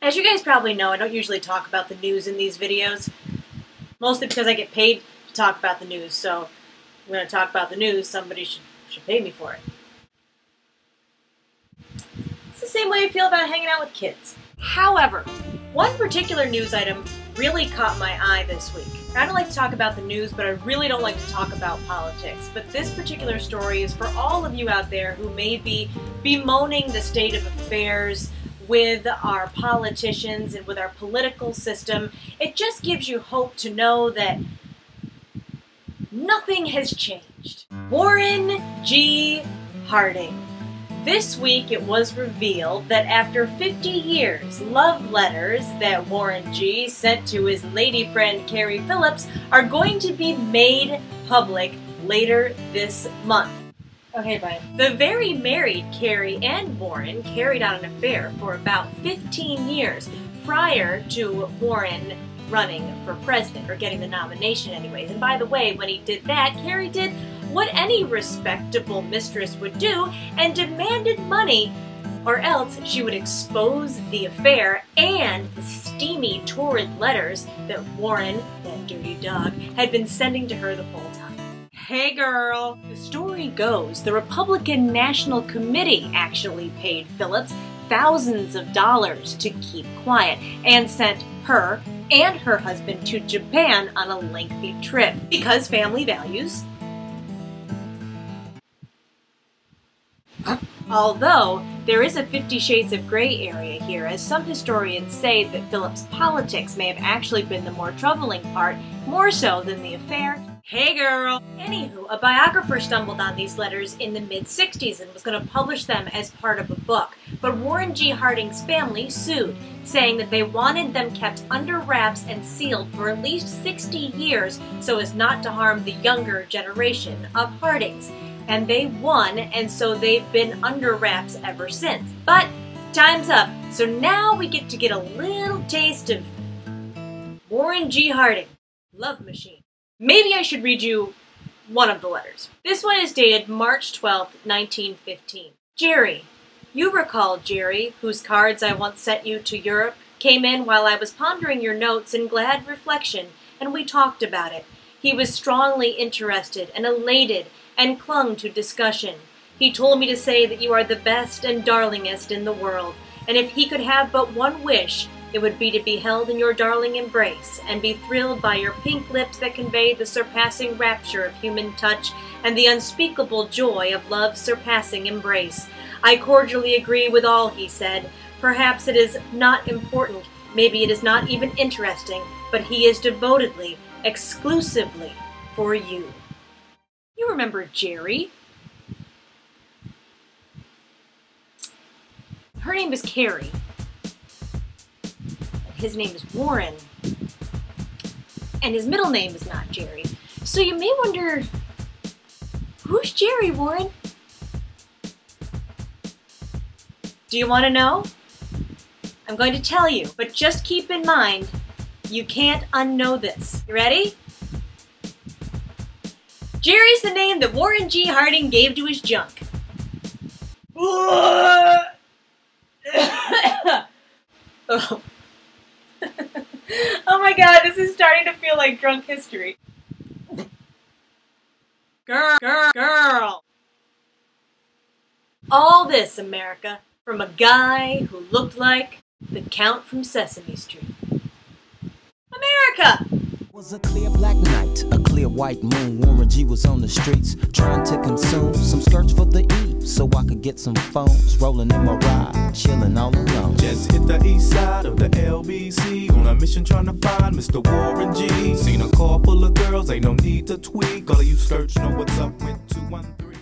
As you guys probably know, I don't usually talk about the news in these videos, mostly because I get paid to talk about the news, so if I'm going to talk about the news, somebody should pay me for it. It's the same way I feel about hanging out with kids. However, one particular news item really caught my eye this week. I don't like to talk about the news, but I really don't like to talk about politics. But this particular story is for all of you out there who may be bemoaning the state of affairs with our politicians and with our political system. It just gives you hope to know that nothing has changed. Warren G. Harding. This week it was revealed that after 50 years, love letters that Warren G. sent to his lady friend Carrie Phillips are going to be made public later this month. Okay, bye. The very married Carrie and Warren carried on an affair for about 15 years prior to Warren running for president, or getting the nomination anyways. And by the way, when he did that, Carrie did what any respectable mistress would do and demanded money, or else she would expose the affair and the steamy, torrid letters that Warren, that dirty dog, had been sending to her the whole time. Hey girl! The story goes the Republican National Committee actually paid Phillips thousands of dollars to keep quiet and sent her and her husband to Japan on a lengthy trip because family values. Although, there is a 50 Shades of Grey area here, as some historians say that Phillips' politics may have actually been the more troubling part, more so than the affair. Hey girl! Anywho, a biographer stumbled on these letters in the mid-60s and was going to publish them as part of a book, but Warren G. Harding's family sued, saying that they wanted them kept under wraps and sealed for at least 60 years so as not to harm the younger generation of Hardings. And they won, and so they've been under wraps ever since. But time's up, so now we get a little taste of Warren G. Harding. Love machine. Maybe I should read you one of the letters. This one is dated March 12th, 1915. Jerry, you recall Jerry, whose cards I once sent you to Europe, came in while I was pondering your notes in glad reflection, and we talked about it. He was strongly interested and elated and clung to discussion. He told me to say that you are the best and darlingest in the world, and if he could have but one wish, it would be to be held in your darling embrace, and be thrilled by your pink lips that convey the surpassing rapture of human touch, and the unspeakable joy of love's surpassing embrace. I cordially agree with all he said. Perhaps it is not important, maybe it is not even interesting, but he is devotedly, exclusively for you. You remember Jerry? Her name is Carrie. His name is Warren. And his middle name is not Jerry. So you may wonder, who's Jerry, Warren? Do you want to know? I'm going to tell you, but just keep in mind, you can't unknow this. You ready? Jerry's the name that Warren G. Harding gave to his junk. Oh. Oh my god, this is starting to feel like drunk history. Girl. All this, America, from a guy who looked like the Count from Sesame Street. America! It was a clear black night, a clear white moon. Warren G was on the streets trying to consume some skirts for the E, so I could get some phones. Rolling in my ride, chilling all alone. Just hit the east side of the LBC on a mission trying to find Mr. Warren G. Seen a car full of girls, ain't no need to tweak. All of you search know what's up with 213.